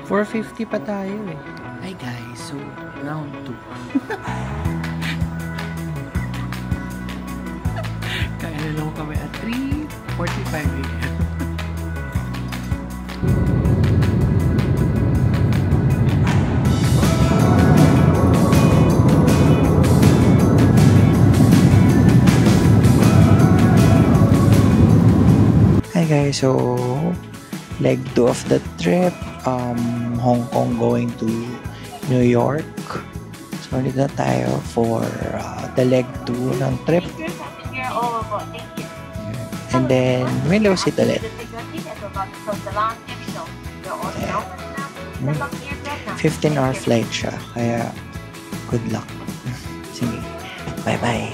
450 pa tayo eh. Hi guys, so round 2. Kaya na lang kami at 3:45 AM. Hi guys, so leg 2 of the trip, Hong Kong going to New York. So ulit na tayo for the leg 2 ng trip. And then Window seat ulit. 15-hour flight siya, kaya good luck. Sige, bye bye.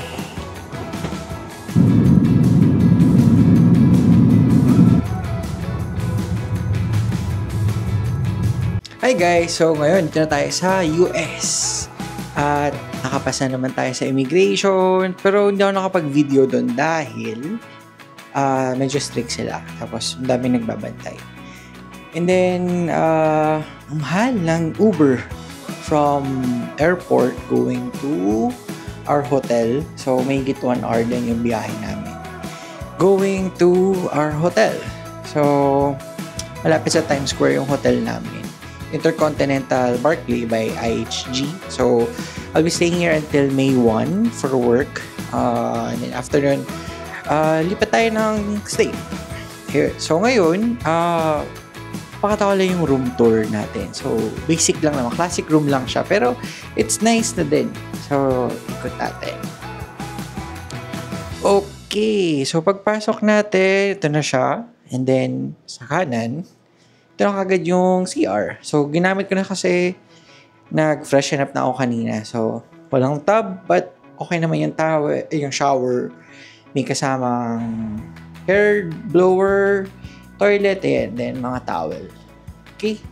Hi guys! So ngayon, dito na tayo sa US. At nakapasa naman tayo sa immigration. Pero hindi ako nakapag-video doon dahil medyo strict sila. Tapos, ang daming nagbabantay. And then, ang mahal ng Uber from airport going to our hotel. So, may higit 1 hour din yung biyahe namin. Going to our hotel. So, malapit sa Times Square yung hotel namin. Intercontinental Barclay by IHG. So, I'll be staying here until May 1 for work. And then after nun, lipat tayo ng stay here. So, ngayon, pakatawa lang yung room tour natin. So, basic lang naman. Classic room lang siya. Pero, it's nice na din. So, ikot natin. Okay. So, pagpasok natin, ito na siya. And then, sa kanan, ito na kagad yung CR. So, ginamit ko na kasi nag-freshen up na ako kanina. So, walang tub, but okay naman yung towel, yung shower. May kasamang hair blower, toilet, and then mga towel. Okay?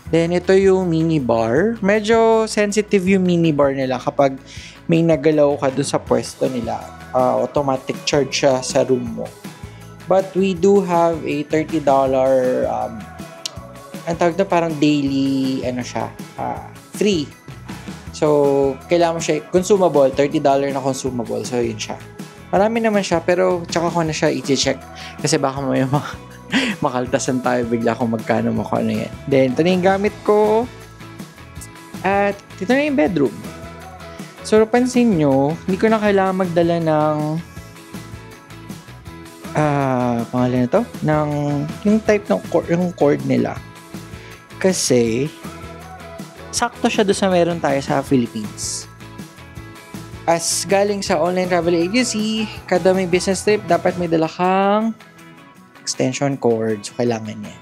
Then, ito yung mini bar. Medyo sensitive yung mini bar nila kapag may nagalaw ka doon sa pwesto nila. Automatic charge siya sa room mo. But we do have a $30 ang tawag na parang daily, free. So, kailangan mo siya, consumable, $30 na consumable. So, yun siya. Marami naman siya, pero tsaka ko na siya i-check. Kasi baka may makaltasan tayo bigla kung magkano mo kung ano yan. Then, ito na yung gamit ko. At, ito na yung bedroom. So, pansin nyo, hindi ko na kailangan magdala ng pangalan na to? Yung type ng yung cord nila. Kasi, sakto siya doon sa meron tayo sa Philippines. As galing sa online travel agency, kada may business trip, dapat may dala kang extension cord. So, kailangan yan.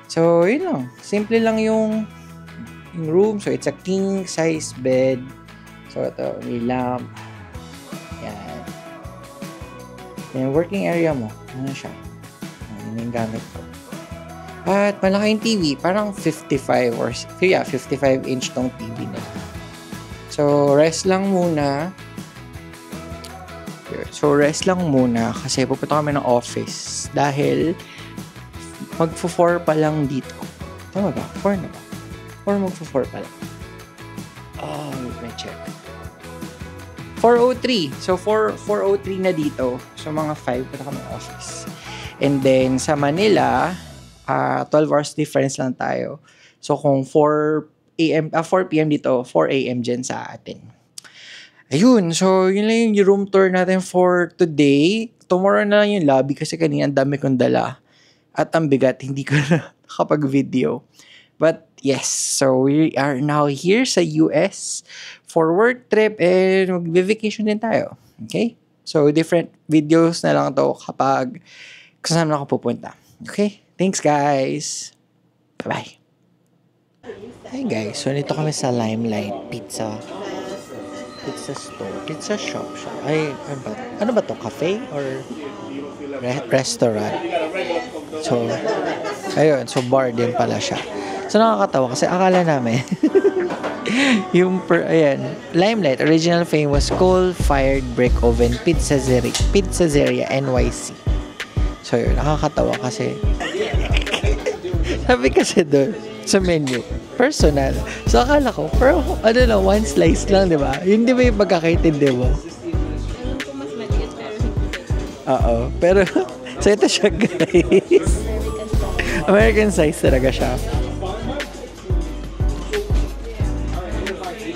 So, yun lang. Simple lang yung room. So, it's a king size bed. So, ito, may lamp. Yan. Yung working area mo. Ano siya? Ano yung gamit ko. At malaki yung TV, parang 55 inch tong TV na. So, rest lang muna. Kasi pupunta kami ng office dahil magfo-4 pa lang dito. Tama ba? 4 na ba? Or magfo-4 pa lang? May check. 4:03. So, 4:03 na dito. So, mga 5 punta kami ng office. And then, sa Manila, 12 hours difference lang tayo. So, kung 4 p.m. dito, 4 a.m. dyan sa atin. Ayun. So, yun lang yung room tour natin for today. Tomorrow na lang yung lobby kasi kanina ang dami kong dala. At ang bigat, hindi ko na nakapag-video. But, yes. So, we are now here sa US for work trip and mag-vacation din tayo. Okay? So, different videos na lang to kapag kasama na ako pupunta. Okay? Thanks, guys. Bye-bye. Hi, guys. So, nito kami sa Limelight Pizza store. Pizza shop siya. Ay, ano ba to? Cafe? Or restaurant? So, ayun. So, bar din pala siya. So, nakakatawa kasi akala namin Limelight, original famous coal-fired brick oven pizzeria NYC. So, yun. Nakakatawa kasi Sabi kasi doon, sa menu, personal. So, akala ko, pero ano lang, one slice lang, di ba? Yun di ba yung pagkakaintindi mo? Alam ko mas maliit pero hindi. Oo. Pero, so ito siya, guys. American size talaga siya.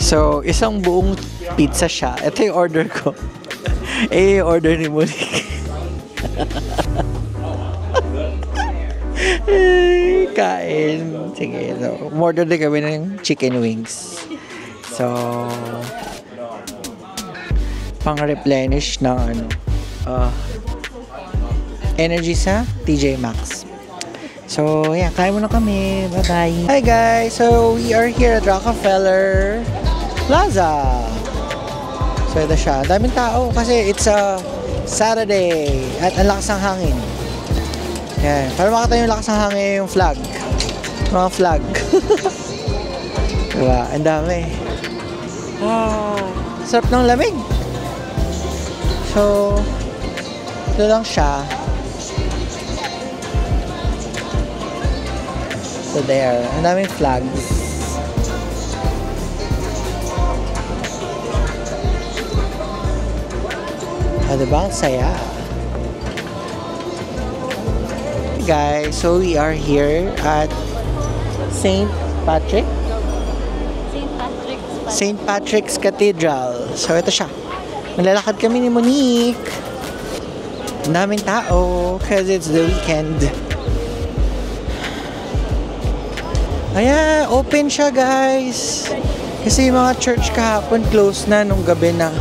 So, isang buong pizza siya. Ito yung order ko. Yung order ni Monique. Kain. Sige. So, umorder din kami ng chicken wings. So, pang-replenish ng energy sa TJ Maxx. So, yeah, kain muna kami. Bye-bye. Hi guys! So, we are here at Rockefeller Plaza. So, ito siya. Daming tao kasi it's a Saturday at ang lakas ng hangin. Yan. Para makita yung lakas ng hangin yung flag. Mga flag. Diba? Ang dami. Sarap ng lamig. So, ito lang siya. So there, ang daming flags. Diba? Ang saya. Guys, so we are here at St. Patrick's Cathedral. So ito siya. Malalakad kami ni Monique. Ang daming tao because it's the weekend. Ayan, open siya guys. Kasi yung mga church kahapon close na nung gabi na.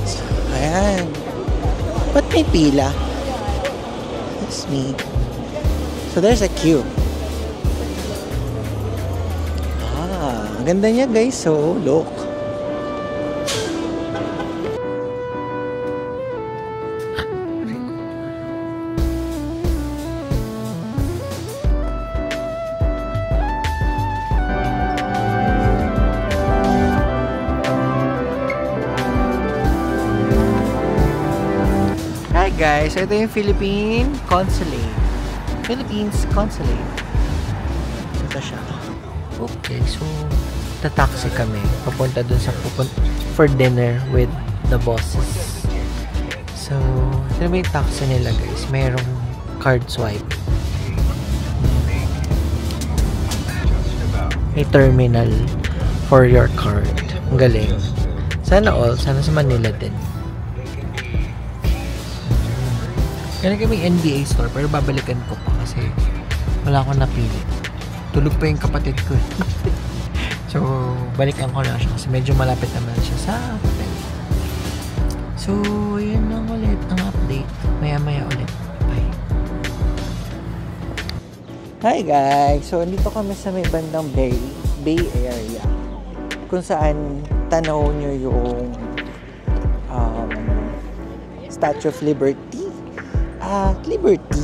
So, ayan. Ba't may pila? That's me. So there's a queue. Ang ganda niya guys. So look. Guys, ito yung Philippines Consulate. Ito siya. Okay, so tataxi kami. Papunta dun sa for dinner with the bosses. So, ito may taxi nila guys. Mayroong card swipe. May terminal for your card. Ang galing. Sana sa Manila din. Kaya kami NBA store pero babalikan ko pa kasi wala akong napili. Tulog pa yung kapatid ko. So, balikan ko na siya kasi medyo malapit naman siya sa hotel. So, yun lang ulit ang update. Maya-maya ulit. Bye. Hi guys! So, andito kami sa may bandang Bay Area. Kung saan tanaw nyo yung Statue of Liberty. Liberty.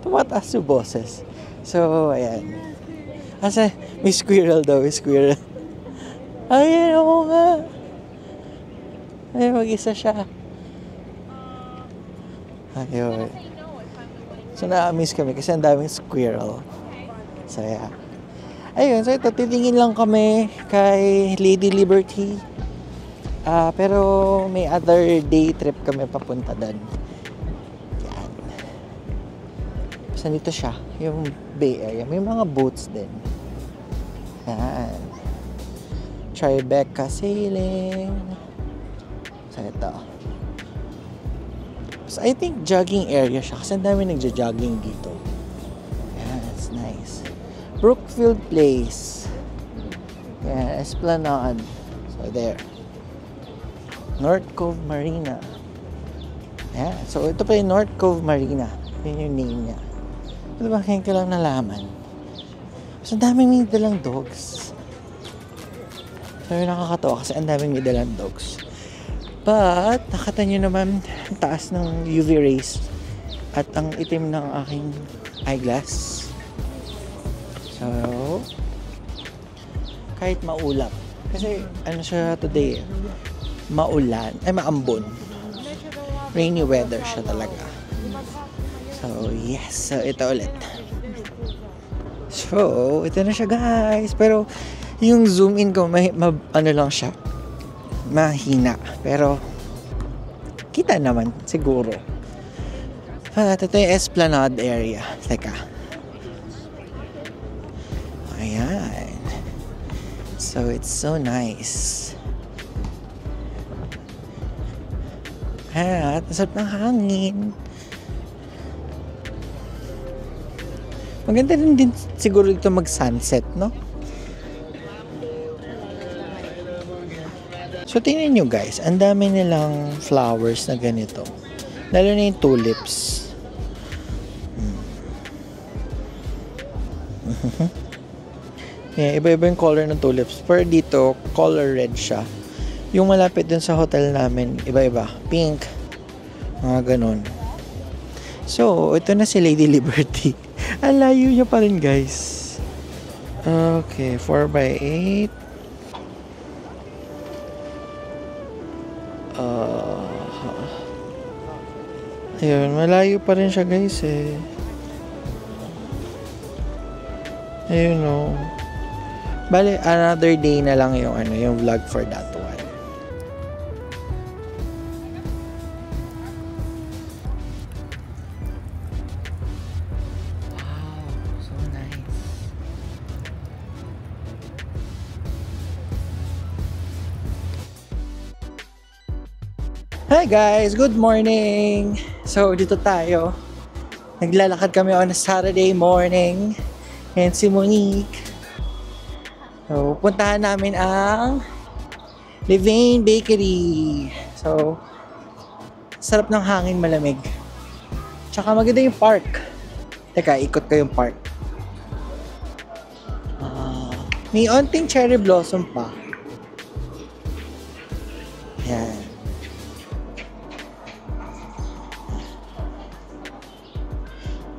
Tumataas yung boses. So, ayan. Asa, may squirrel daw, may squirrel. Ayan, oo nga. Ay, mag-isa siya. Ayun. So, na-miss kami kasi ang daming squirrel. So, yeah. Ayun, so ito, titingin lang kami kay Lady Liberty. Pero may other day trip kami papunta doon. Yan. So, dito siya, yung Bay Area. May mga boats din. Yan. Tribeca sailing. So, ito. So, I think jogging area siya kasi ang dami nagja-jogging dito. Yan, it's nice. Brookfield Place. Yan, Esplanade. So, there. North Cove Marina. Ayan. So, ito pa yung North Cove Marina. Yun yung name niya. Ito ba kayo lang nalaman? So, ang daming may dalang dogs. So, yun nakakatawa kasi ang daming may dalang dogs. But, nakita nyo naman ang taas ng UV rays at ang itim ng aking eyeglass. So, kahit maulap. Kasi, ano siya today eh. Maambon. Rainy weather siya talaga. So, So, yes. So, ito ulit. So, ito na siya guys. Pero, yung zoom in ko, ano lang siya. Mahina. Pero, kita naman, siguro. At ito yung Esplanade area. Teka. Ayan. So, it's so nice. At, nasarap ng hangin. Maganda rin din siguro dito mag-sunset, no? So, tingnan nyo guys, ang dami nilang flowers na ganito. Lalo na yung tulips. Yeah, iba-iba yung color ng tulips. Pero dito, color red siya. Yung malapit dun sa hotel namin, iba-iba. Pink. Mga ganun. So, ito na si Lady Liberty. Ang layo niya pa rin, guys. Okay, 4x8. Ayun, malayo pa rin siya, guys, eh. Ayun, no. Bale, another day na lang yung, yung vlog for that one. Hi guys! Good morning! So, dito tayo. Naglalakad kami on a Saturday morning. And si Monique. So, puntahan namin ang Levain Bakery. So, sarap ng hangin, malamig. Tsaka maganda yung park. Teka, ikot ko yung park. May onting cherry blossom pa. Yan.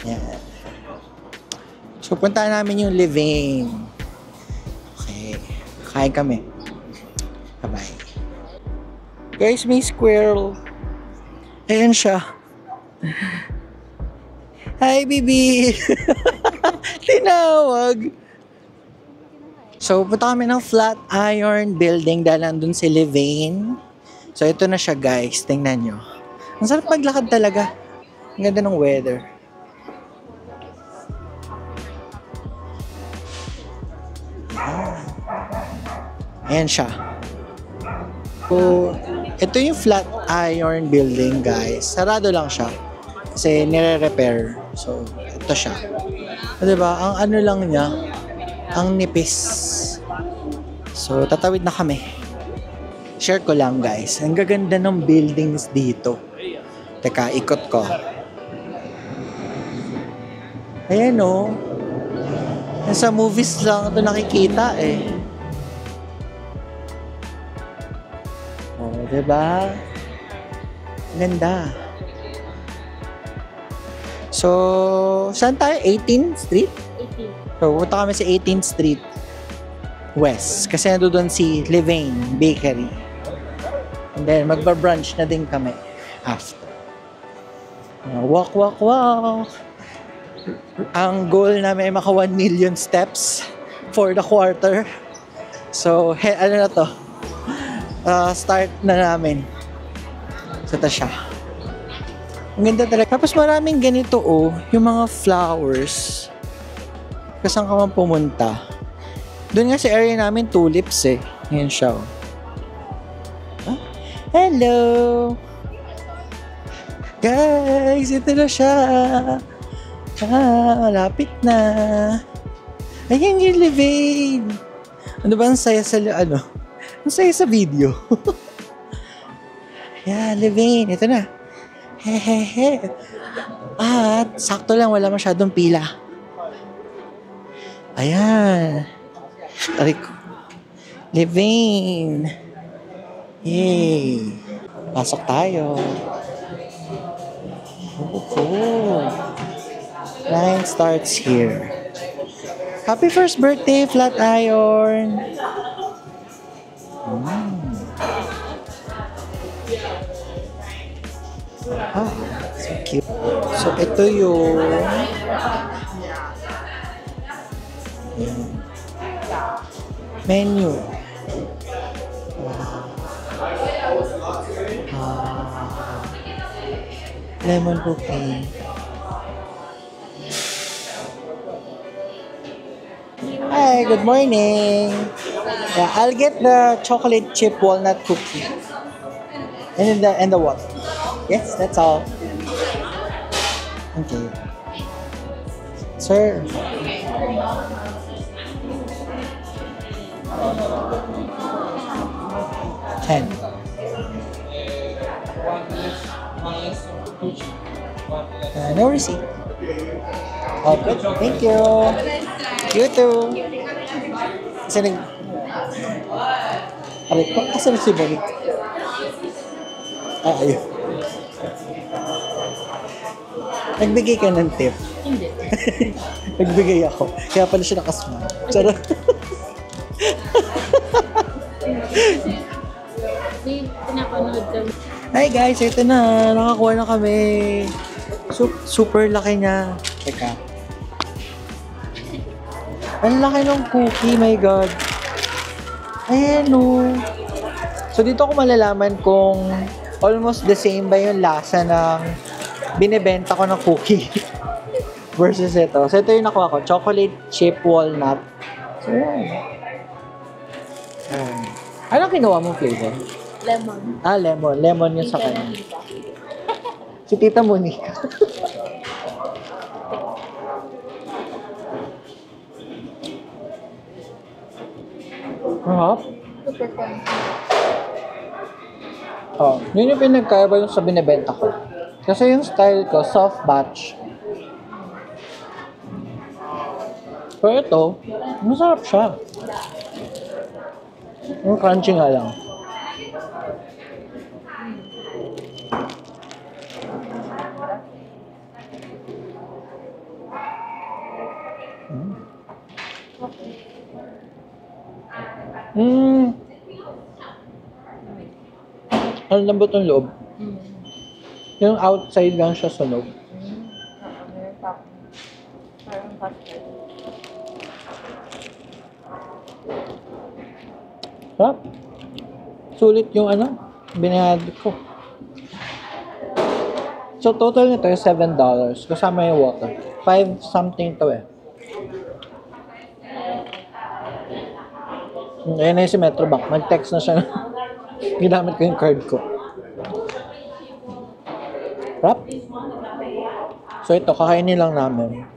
Yan. So, punta namin yung Levain. Okay. Kain kami. Bye-bye. Guys, may squirrel. Ayan siya. Hi, baby! Tinawag. So, punta kami ng Flatiron Building dahil nandun si Levain. So, ito na siya, guys. Tingnan nyo. Ang sarap maglakad talaga. Ang ganda ng weather. Ayan siya. So, ito yung Flatiron Building, guys. Sarado lang siya. Kasi nire-repair. So, ito siya. Diba? Ang ano lang niya, ang nipis. So, tatawid na kami. Share ko lang, guys. Ang gaganda ng buildings dito. Teka, ikot ko. Ayan, oh. Sa movies lang ito nakikita, eh. Oh, diba? Ganda. So, saan tayo? 18th Street? 18. So, punta kami sa 18th Street West. Kasi nandun si Levain Bakery. And then, magba-brunch na din kami after. Walk, walk, walk. Ang goal namin ay maka 1 million steps for the quarter. So, ano na to? Start na namin. So, ito siya. Ang ganda talaga. Tapos maraming ganito, oh. Yung mga flowers. Saan ka man pumunta. Doon nga sa area namin, tulips, eh. Ngayon siya, oh. Huh? Hello! Guys, ito na siya. Malapit na. Ayan yung Levain. Ano ba ang saya sa, ang saya sa video. Yeah, Levain. Ito na. Hehehe. At, sakto lang, wala masyadong pila. Ayan. Tarik ko. Levain. Yay. Pasok tayo. Oh. Line starts here. Happy first birthday, Flatiron! Ah, so cute. So, ito yung menu. Lemon cookie. Hi, good morning. Yeah, I'll get the chocolate chip walnut cookie. And the what? Yes, that's all. Okay. Sir. $10. No receipt. Okay, thank you. You too. Kasi aray ko, asan si Balik? Ayun. Nagbigay ka ng tip. Hindi. Nagbigay ako. Kaya pala siya nakasmile. Charot. May pinapanood kami. Hi guys, ito na. Nakakuha na kami. Super laki niya. Teka. Ang laki ng cookie, my God. Ayan o. So dito ko malalaman kung almost the same ba yung lasa ng binibenta ko ng cookie versus ito. So ito yung nakuha ko. Chocolate chip walnut. So yan. Anong kinuha mong flavor? Lemon. Ah, lemon. Lemon yung sa kanya. Si Tita Monica. Mahap? Super fun. Oh, yun yung pinagkaiba yung sa binibenta ko. Kasi yung style ko, soft batch. Pero ito, masarap siya. Yung crunchy nga lang. Ang lambot ng loob. Yung outside lang siya sunog. Meron pa ako. Parang custard. Sarap. Sulit yung binayad ko. So, total nito is $7. Kasama yung water. 5 something to eh. Ayan na yung si Metrobank. Nag-text na siya. Ginamit ko yung card ko. Sarap. So, ito. Kakainin lang namin.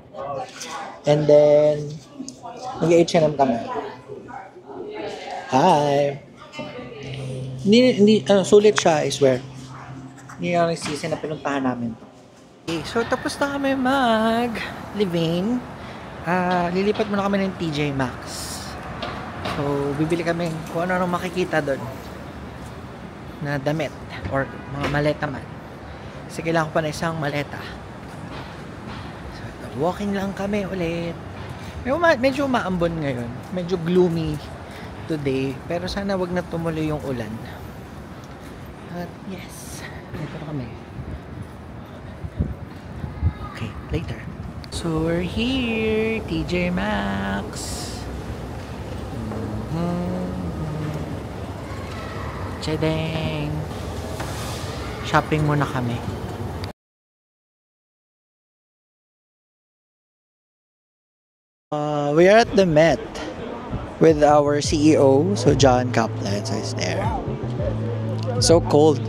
And then, mag-H&M kami. Hi! Sulit siya, I swear. Hindi na nagsisi na pinuntahan namin. Okay, so tapos na kami mag-living. Lilipat muna kami ng TJ Maxx. So, bibili kami kung ano makikita doon na damit or mga maleta man. Kasi kailangan ko pa na isang maleta. So, walking lang kami ulit. Medyo maambon ngayon. Medyo gloomy today. Pero sana wag na tumuloy yung ulan. At yes, dito na kami. Okay, later. So we're here, TJ Maxx. Chedeng. Shopping muna kami. We are at the Met with our CEO, so John Kaplan is there. So cold.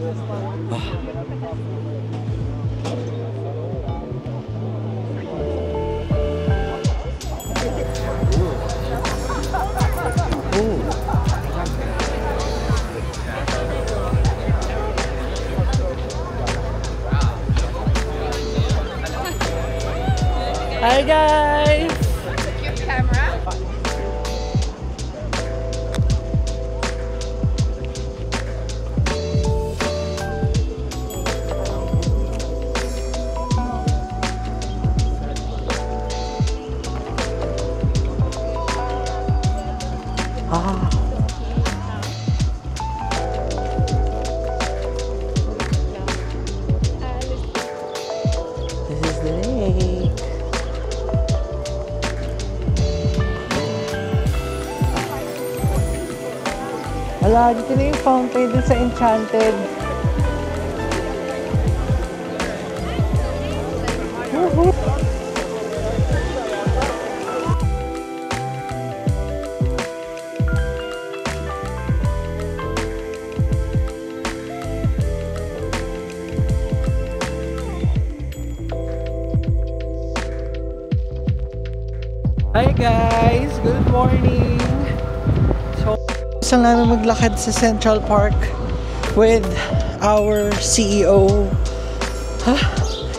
Hi guys! Your camera? Ah. Wala, dito na yung fountain dun sa Enchanted. Woohoo! Hi guys! Good morning! So, gusto namin maglakad sa Central Park with our CEO.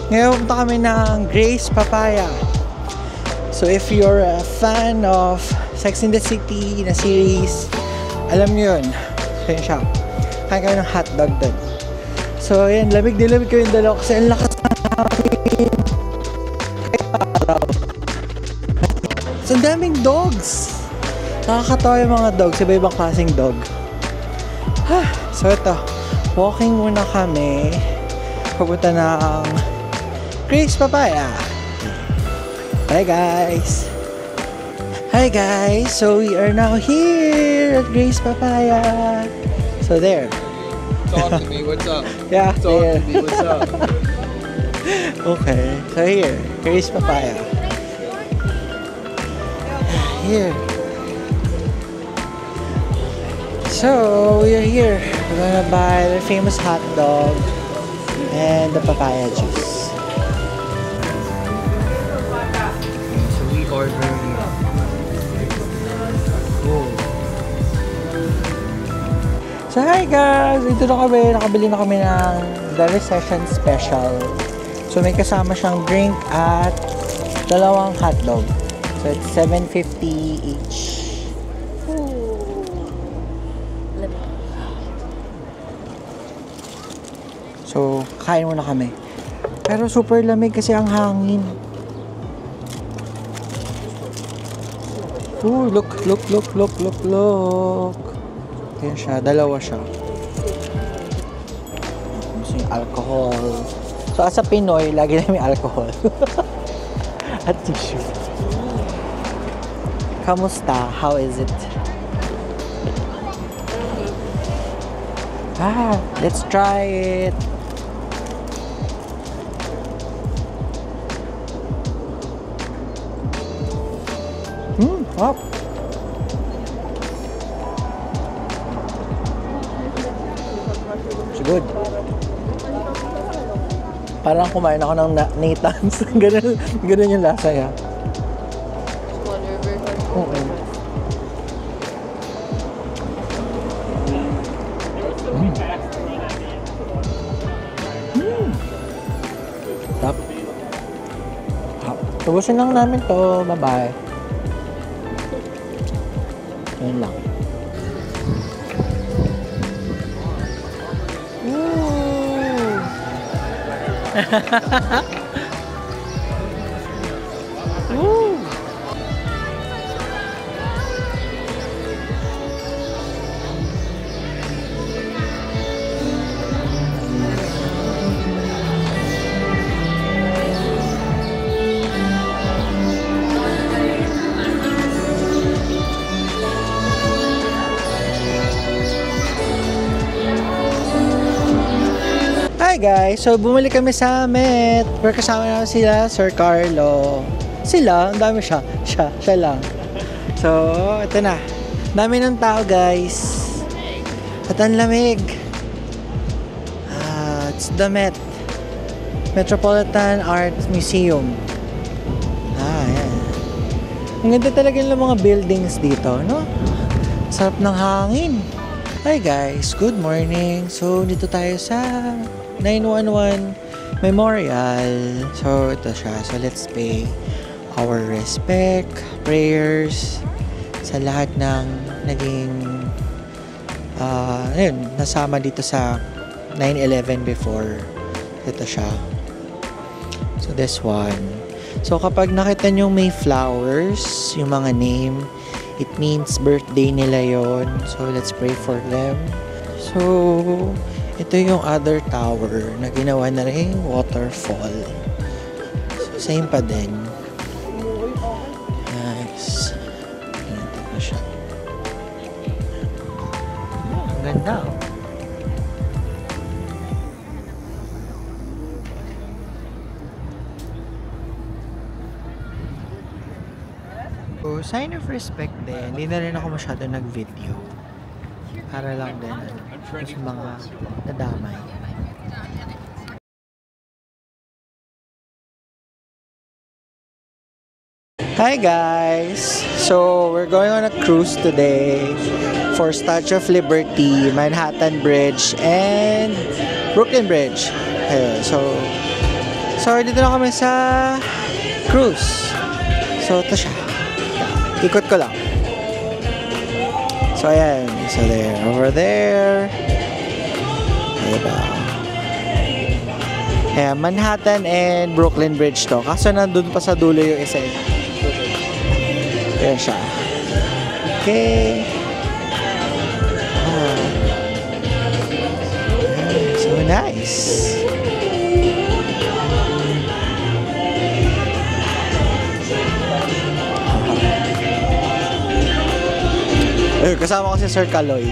Ngayon punta kami ng Grace Papaya. So if you're a fan of Sex and the City na series, alam nyo yun. So yun siya. Kain kami ng hotdog doon. So yan, lamig kami yung dalaw kasi ang lakas ng hangin. Kahit araw. So, ang daming dogs. Nakakatawa yung mga dogs. Iba-ibang klaseng dog. So, ito. Walking muna kami. Papunta ng Grace Papaya. Hi, guys. Hi, guys. So, we are now here at Grace Papaya. So, there. Talk to me, what's up? Yeah, Talk there. to me, what's up? Okay. So, here. Grace Papaya. Here. So we are here. We're gonna buy the famous hot dog and the papaya juice. So we order here. Cool. So hi guys! Ito na kami. Nakabili na kami ng The Recession Special. So may kasama siyang drink at dalawang hot dog. So it's $7.50 each. So, kain muna kami. Pero super lamig kasi ang hangin. Ooh, look. Ayan siya, dalawa siya. Gusto yung alcohol. So, as a Pinoy, lagi na may alcohol. At tissue. Kamusta? How is it? Let's try it. Wow. It's good. Parang kumain ako ng Nathan's. Ganun yung lasa niya. Tubusin lang namin to. Bye-bye. Yun lang. Woo! Hi guys! So, bumalik kami sa Met. Pero kasama namin sila, Sir Carlo. Sila, ang dami siya. Siya lang. So, ito na. Dami ng tao guys. At ang lamig. It's the Met. Metropolitan Art Museum. Ayan. Ang ganda talaga ng mga buildings dito, no? Sarap ng hangin. Hi guys, good morning. So, dito tayo sa 911 Memorial. So, ito siya. So, let's pay our respect, prayers sa lahat ng naging nasama dito sa 9/11 before. Ito siya. So, this one. So, kapag nakita nyo may flowers, yung mga name, it means birthday nila yon. So, let's pray for them. So, ito yung other tower na ginawa na rin waterfall. So, same pa din. Nice. Ganito na siya. sign of respect din. Hindi na rin ako masyado nag-video. Para lang din sa mga nadamay. Hi guys! So, we're going on a cruise today for Statue of Liberty, Manhattan Bridge, and Brooklyn Bridge. Ayun, so dito na kami sa cruise. So, ito siya. Ikot ko lang. So, ayan. So, there. Over there. Diba? Ayan, Manhattan and Brooklyn Bridge to. Kaso nandun pa sa dulo yung isa. Ayan siya. Okay. So nice. Kasama ko si Sir Kaloy.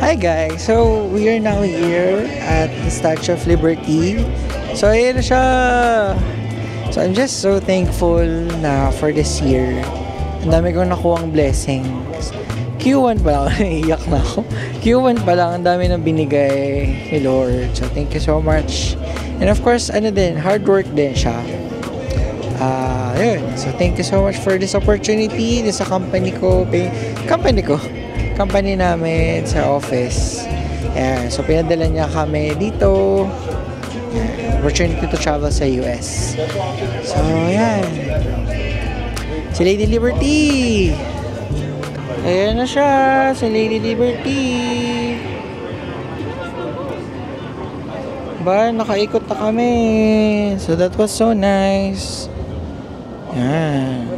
Hi guys! So, we are now here at the Statue of Liberty. So, ayan na siya! So, I'm just so thankful na for this year. Ang dami kong nakuhang blessings. Q1 pa lang, naiiyak na ako. Q1 pa lang, ang dami nang binigay ni Lord. So, thank you so much. And of course, hard work din siya. Yun. So, thank you so much for this opportunity. This sa company namin sa office. Ayan. So, pinadala niya kami dito. Opportunity to travel sa US. So, ayan. Si Lady Liberty! Ayan na siya! Si Lady Liberty! Ba, nakaikot na kami. So, that was so nice. Ayan.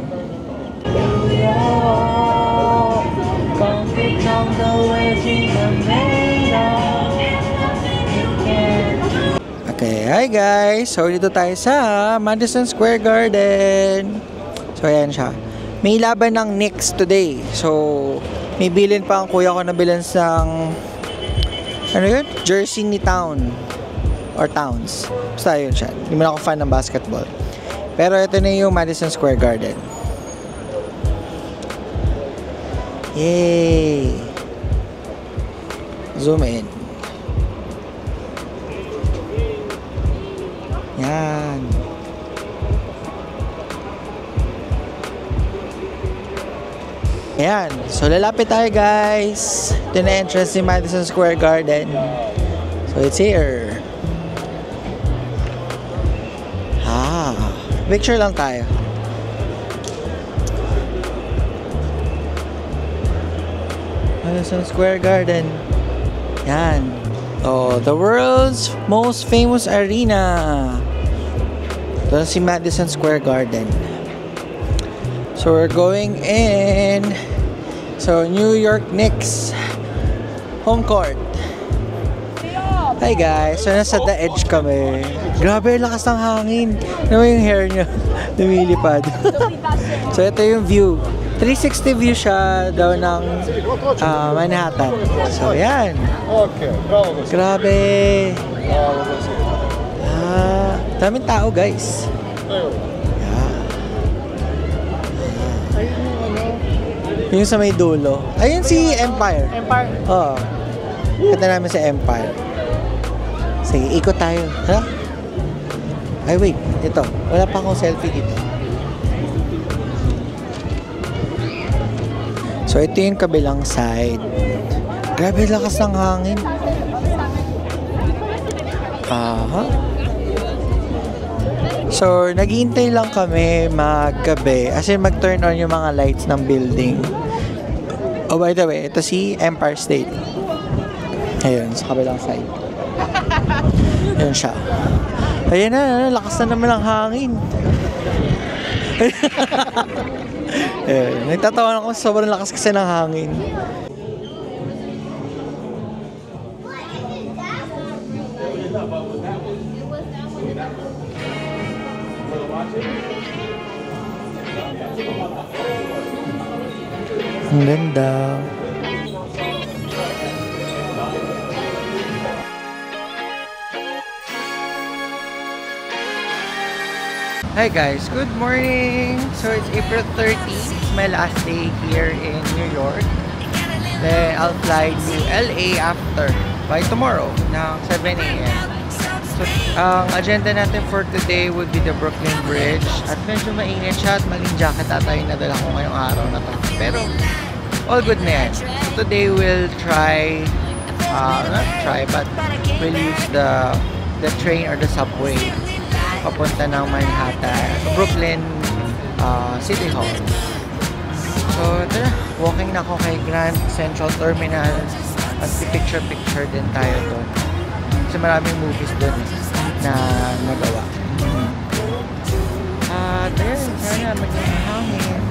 Okay, hi guys! So, dito tayo sa Madison Square Garden. So, ayan siya. May laban ng Knicks today. So, may bilin pa ang kuya ko na bilans ng jersey ni Town or Towns. Basta yun siya. Hindi mo na ako fan ng basketball. Pero ito na yung Madison Square Garden. Yay! Zoom in. Yan. Ayan. So, lalapit tayo guys. Ito na entrance ni Madison Square Garden. So, it's here. Picture lang tayo. Madison Square Garden. Yan. Oh, the world's most famous arena. Ito si Madison Square Garden. So, we're going in. So, New York Knicks home court. Hi guys, so nasa The Edge kami. Grabe, lakas ng hangin. Ano yung hair niya? Lumilipad. So ito yung view. 360 view siya daw ng Manhattan. So yan. Grabe. Daming tao guys. Yung sa may dulo. Ayun si Empire. Oo. Kata namin sa Empire. Sige, ikot tayo. Ha? Ay, wait. Ito. Wala pa akong selfie dito. So, ito yung kabilang side. Grabe, lakas ng hangin. Aha. So, naghihintay lang kami maggabi. As in, mag-turn on yung mga lights ng building. Oh, by the way, ito si Empire State. Ayun, sa kabilang side. Yan siya. Ayan na, lakas na naman ang hangin. Nagtatawa ako, sobrang lakas kasi ng hangin. Ang ganda. Hi guys, good morning! So it's April 30, it's my last day here in New York. Then I'll fly to LA after, by tomorrow, ng 7 a.m. So ang agenda natin for today would be the Brooklyn Bridge. At medyo mainit siya at maling jacket ata yung nadala ko ngayong araw na to. Pero all good na yan. So today we'll try, not try, but we'll use the train or the subway papunta ng Manhattan, Brooklyn City Hall. So, ito na. Walking na ako kay Grand Central Terminal at picture-picture din tayo doon. Kasi maraming movies doon na nagawa. At ayun, sana maging hangin.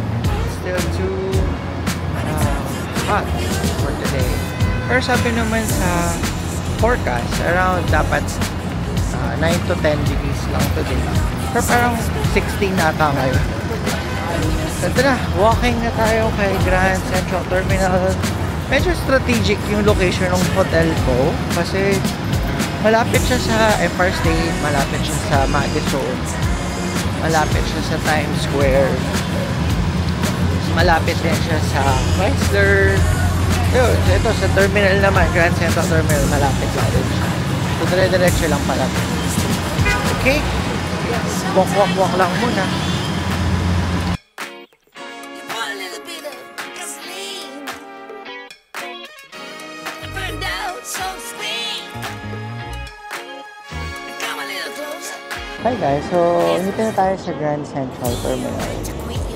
Still too hot for today. Pero sabi naman sa forecast, around dapat 9 to 10 degrees lang today. Pero parang 16 na ata ngayon. So ito na, walking na tayo kay Grand Central Terminal. Medyo strategic yung location ng hotel ko kasi malapit siya sa Empire State, malapit siya sa Madison, malapit siya sa Times Square, malapit din siya sa Chrysler. Yun, ito sa terminal naman, Grand Central Terminal, malapit lang din siya. So, dire-diretso lang pala. Okay? Walk lang muna. Hi guys, so dito na tayo sa Grand Central Terminal.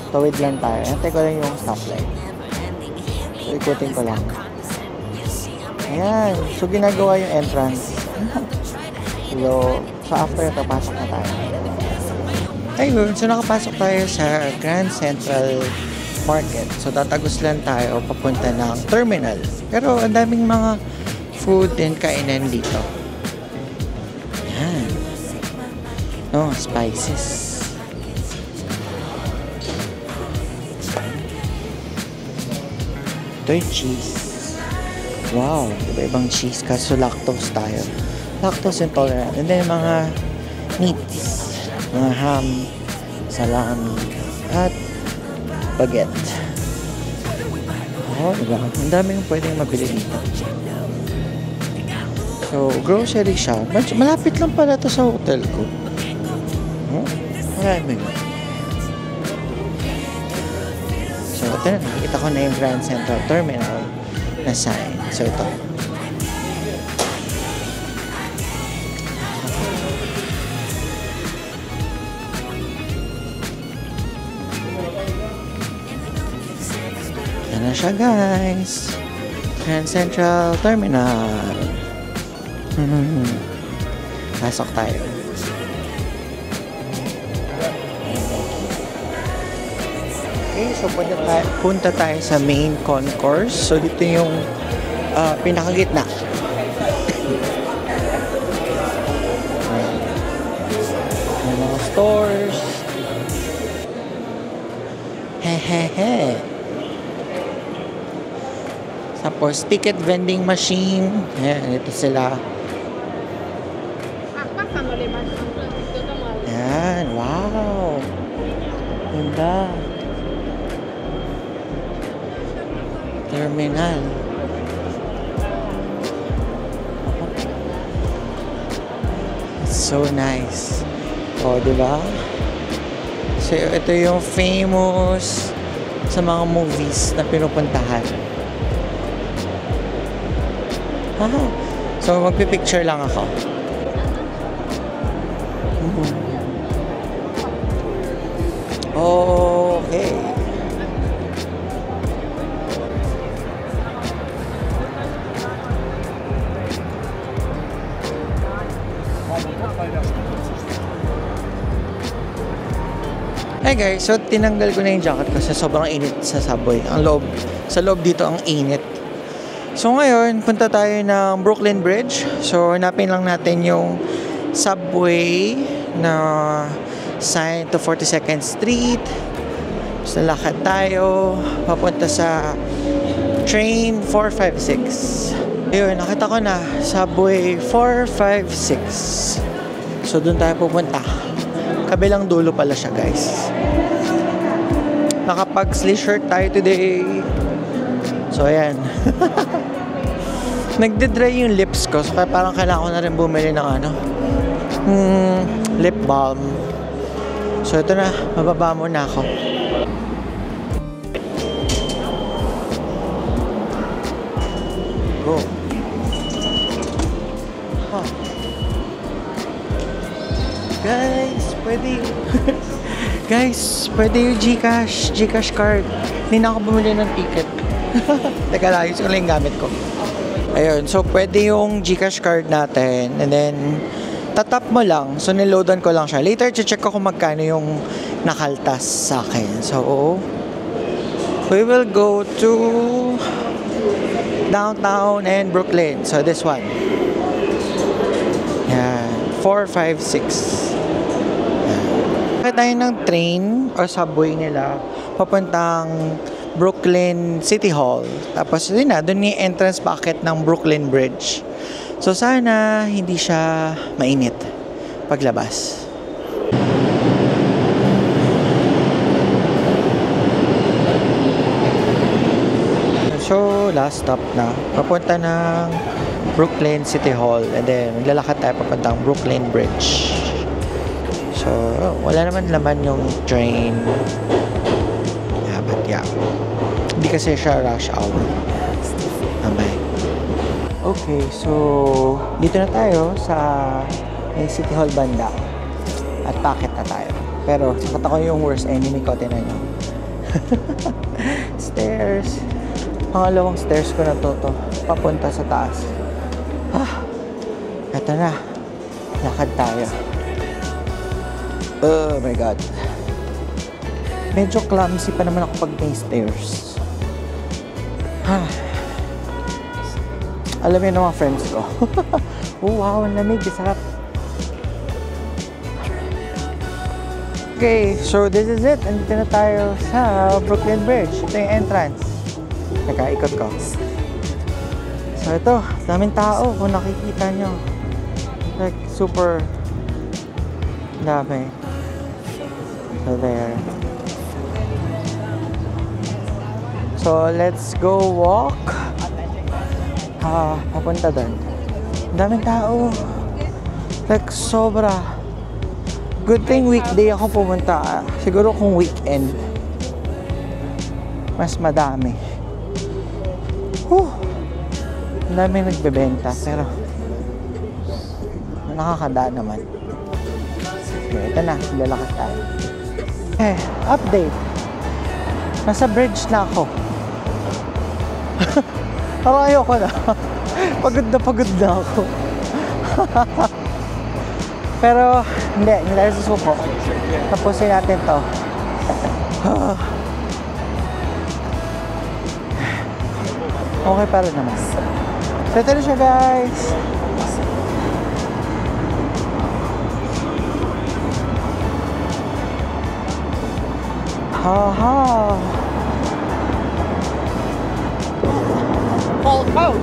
Tawid lang tayo. Antay ko lang yung stoplight. So, ikutin ko lang. Ayan. So, ginagawa yung entrance. So after ito, pasok na tayo. Ayun, so nakapasok tayo sa Grand Central Market. So tatagos lang tayo papunta ng terminal. Pero ang daming mga food and kainan dito. Ayan. Oh, spices. Ito yung cheese. Wow, iba-ibang cheese. Kaso lactose tayo. Lactose intolerant. And then mga meats, mga ham, salami, at baguette. Oh, diba? Ang daming pwedeng mabili dito. So, grocery shop. Malapit lang pala to sa hotel ko. Oh, marami yun. So, ito na. Nakikita ko na yung Grand Central Terminal na sign. So, ito. Yan na siya guys. Grand Central Terminal. Pasok tayo. Okay, so punta tayo sa main concourse. So dito yung pinakagitna. May mga stores. Hehehe. Tapos ticket vending machine. Ayan, ito sila. Ayan, wow. Ganda. Terminal. It's so nice. O, diba? So, ito yung famous sa mga movies na pinupuntahan. So, magpipicture lang ako. Okay. Hi guys, so tinanggal ko na yung jacket kasi sobrang init sa subway. Sa loob dito ang init. So ngayon, punta tayo ng Brooklyn Bridge. So hanapin lang natin yung subway na sign to 42nd Street. So lakad tayo papunta sa train 456. Ayun, nakita ko na subway 456. So doon tayo pupunta. Kabilang dulo pala siya, guys. Nakapag-sleeve shirt tayo today. So ayan. Nagde-dry yung lips ko. So kaya parang kailangan ko na rin bumili ng lip balm. So ito na, mababa muna ako. Go. Huh. Pwede yung Gcash card. Hindi na ako bumili ng ticket. Teka lang, yun lang yung gamit ko. Ayun, so pwede yung Gcash card natin and then tatap mo lang. So niloadan ko lang siya. Later, check ko kung magkano yung nakaltas sa akin. So, we will go to downtown and Brooklyn. So this one. Yan. 456. Bakit tayo ng train or subway nila papuntang Brooklyn City Hall. Tapos yun na, doon yung entrance bucket ng Brooklyn Bridge. So sana hindi siya mainit paglabas. So last stop na, papunta ng Brooklyn City Hall and then maglalakad tayo papuntang Brooklyn Bridge. So, wala naman laman yung train. Yeah, but yeah. Hindi kasi siya rush hour. Abay. Okay, so dito na tayo sa City Hall banda. At packet na tayo. Pero, sakat ako yung worst enemy ko. Tinan nyo. Stairs. Pangalawang stairs ko na to. Papunta sa taas. Eto na. Lakad tayo. Oh my God. Medyo clumsy pa naman ako pag may stairs. Alam mo yun ng mga friends ko. Oh wow, ang lamig. Sarap. Okay, so this is it. Andito na tayo sa Brooklyn Bridge. Ito yung entrance. Teka, ikot ko. So ito, daming tao kung nakikita nyo. Like, super dami. So there. So let's go walk. Papunta doon. Daming tao. Like sobra. Good thing weekday ako pumunta. Siguro kung weekend mas madami. Ang daming nagbebenta pero nakakadaan naman. Okay, ito na, lalakas tayo. Update. Nasa bridge na ako. Parang ayoko na. Pagod na ako. Pero, hindi tayo susuko. Tapusin natin to. Okay pa rin naman. So, ito na siya, guys. Haha. Fall out.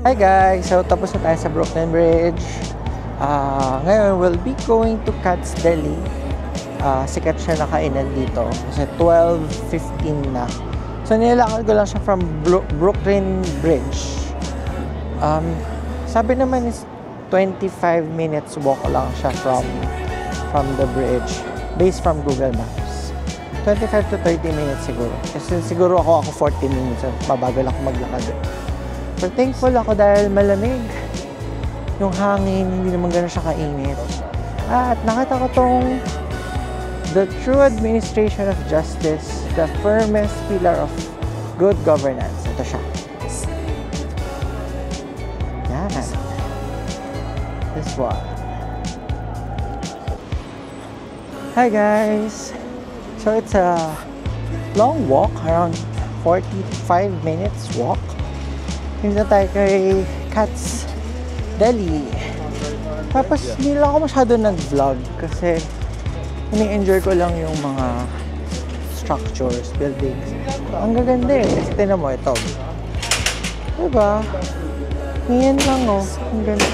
Hi guys! So, tapos na tayo sa Brooklyn Bridge. Ngayon, we'll be going to Katz Deli. Sikat siya na kainan dito. Kasi 12:15 na. So, nilakad ko lang siya from Brooklyn Bridge. Sabi naman is 25 minutes walk lang siya from the bridge. Based from Google Maps. 25 to 30 minutes siguro. Kasi siguro ako 40 minutes. Mabagal ako maglakad. But thankful ako dahil malamig. Yung hangin, hindi naman gano'n siya kainit. At nakita ko tong the true administration of justice, the firmest pillar of good governance. Ito siya. Yan. This one. Hi guys! So it's a long walk, around 45 minutes walk. Hindi na tayo kay Katz Deli. Tapos hindi lang ako masyado nag-vlog kasi ini-enjoy ko lang yung mga structures, buildings. Ang gaganda eh. Kasi tinan mo ito. Diba? Ngayon lang oh. Ang ganda.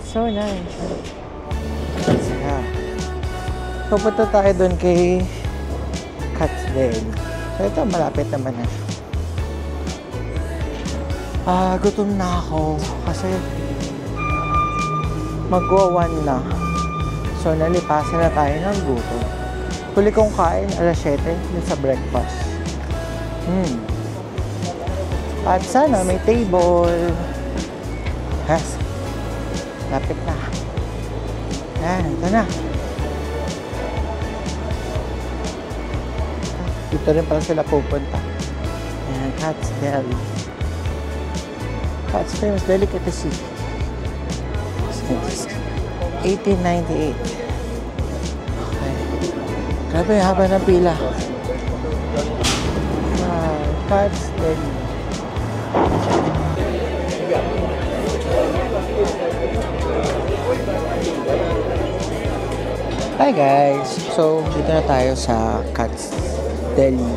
So nice. Yeah. So punta tayo dun kay Katz Deli. So ito malapit naman na siya. Gutom na ako kasi magwa 1 na. So, nalipasan na tayo ng gutom. Huli kong kain, alas 7, dun sa breakfast. At sana may table. Lapit na. Yan, ito na. Dito rin pala sila pupunta. Yan, Katz Deli. Katz famous delicacy. 1898. Okay. Grabe, haba ng pila. Katz Deli. Hi guys! So, dito na tayo sa Katz Deli.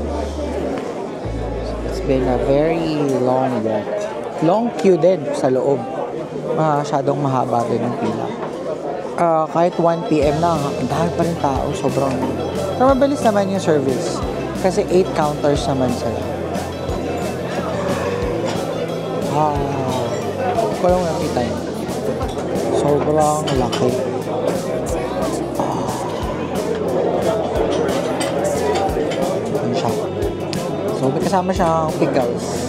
It's been a very long walk. Long queue din sa loob. Masyadong mahaba din yung pila. Kahit 1 PM na, ang dami pa rin tao. Sobrang... Pero mabilis naman yung service. Kasi 8 counters naman sila. Ko lang nakita yun. Sobrang laki. Ano siya? So, may kasama siyang pickles.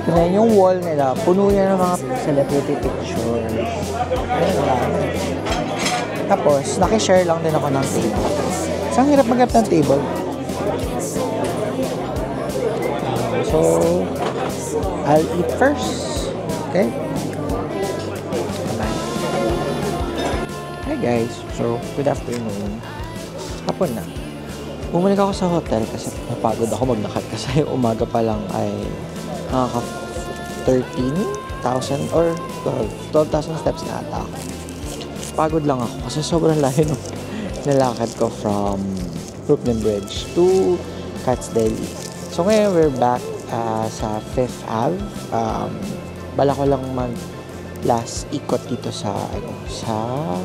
Tignan yung wall nila, puno yan ng mga celebrity pictures. Ayun lang. Tapos, nakishare lang din ako ng table. Isang hirap mag-up ng table. So, I'll eat first. Okay? Bye. Hi guys. So, good afternoon. Hapon na. Bumalik ako sa hotel kasi napagod ako maglakad kasi umaga pa lang ay nakaka 13,000 or 12,000 steps na ata ako. Pagod lang ako kasi sobrang layo nung nilakad ko from Brooklyn Bridge to Katz Deli. So ngayon we're back sa 5th Ave. Bala ko lang mag last ikot dito sa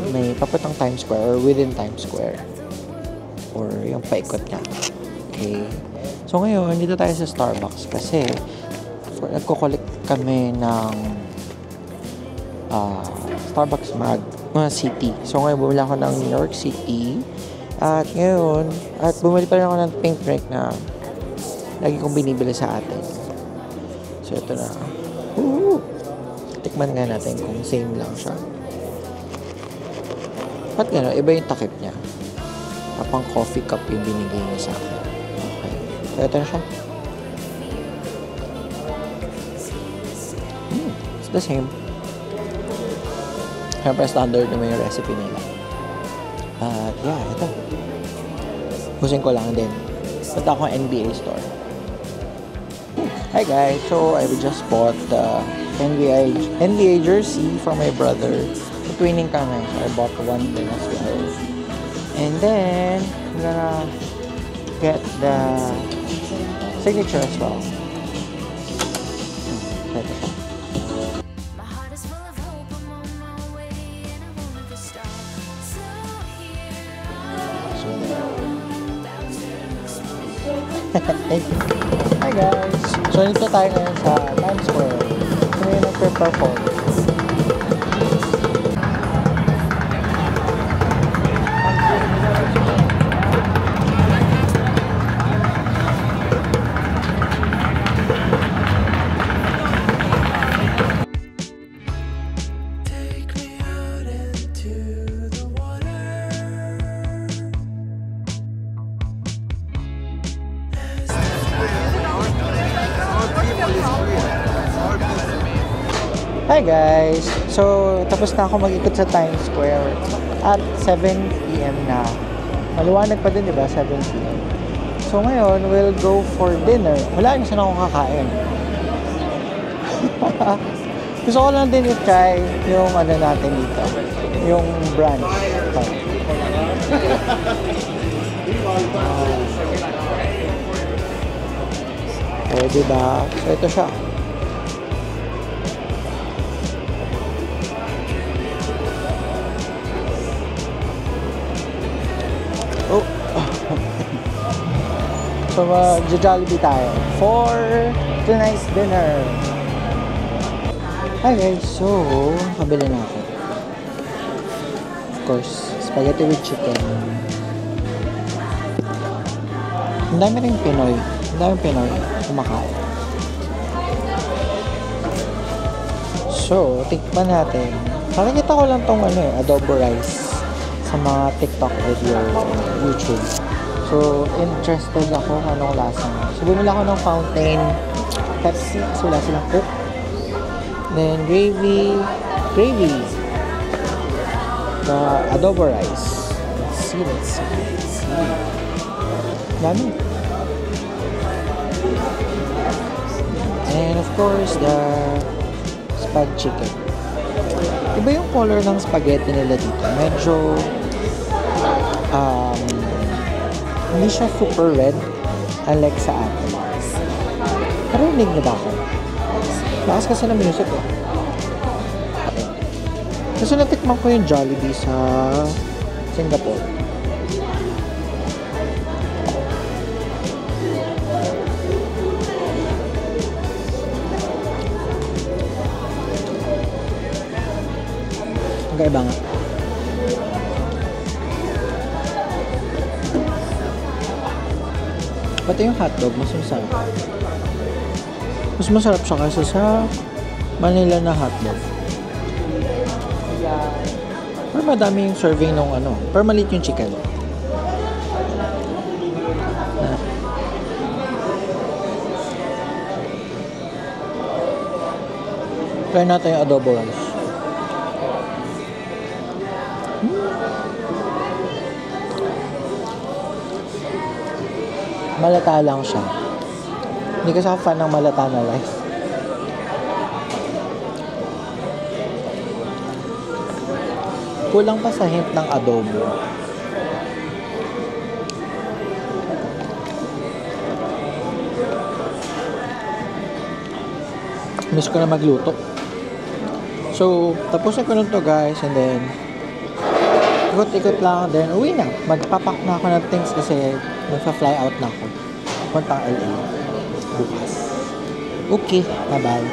may papatang Times Square or within Times Square or yung paikot niya. Okay. So ngayon dito tayo sa Starbucks kasi nagko-collect kami ng Starbucks mug city. So ngayon bumili ako ng New York City at bumili pa rin ako ng pink drink na lagi kong binibili sa atin. So ito na. Tikman nga natin kung same lang siya. Ba't gano'n? Iba yung takip niya. Kapang coffee cup yung binigay niya sa akin. Okay. So ito na siya. It's the same. Siyempre standard naman yung recipe nila. At yeah, ito. Pusin ko lang din. Punta ako NBA store. Hi guys, so I just bought the NBA jersey for my brother. Twinning kami, so I bought one then as well. And then I'm gonna get the signature as well. Thank you. Hi guys! So, nito tayo ngayon sa Times Square. Ito na yung nagpe-perform. Hi guys! So, tapos na ako mag-ikot sa Times Square at 7 p.m. na. Maliwanag pa din, di ba? 7 p.m. So, ngayon, we'll go for dinner. Wala, gusto na akong kakain. Gusto ko lang din i-try yung ano natin dito. Yung brunch. So, diba? So, ito siya. Oh. So, Jollibee tayo for tonight's dinner. Hi guys, so, kabili na ako. Of course, spaghetti with chicken. Ang dami rin Pinoy. Ang dami Pinoy kumakain. So, tikman natin. Nakikita ko lang tong adobo rice sa mga TikTok video YouTube. So, interested ako kung anong lasa. So, bumili ako ng fountain Pepsi kasi wala silang Coke. Then, gravy. The adobo rice. Let's see. Dami. And of course, the spag chicken. Iba yung color ng spaghetti nila dito. Medyo hindi siya super red unlike sa atin. Narinig na ba ako? Lakas kasi ng music eh. Kasi natikman ko yung Jollibee sa Singapore. Ang kaiba nga. Pati yung hotdog, mas masarap. Mas masarap siya kaysa sa Manila na hotdog. Pero madami yung serving nung pero maliit yung chicken. Try natin yung adobo rice. Malata lang siya. Hindi kasi ako fan ng malata na rice. Kulang pa sa hint ng adobo. Miss ko na magluto. So, tapusin ko na to guys and then ikot-ikot lang then uwi na. Magpapak na ako ng things kasi magpa-fly out na ako. Puntang LA bukas. Okay, bye-bye.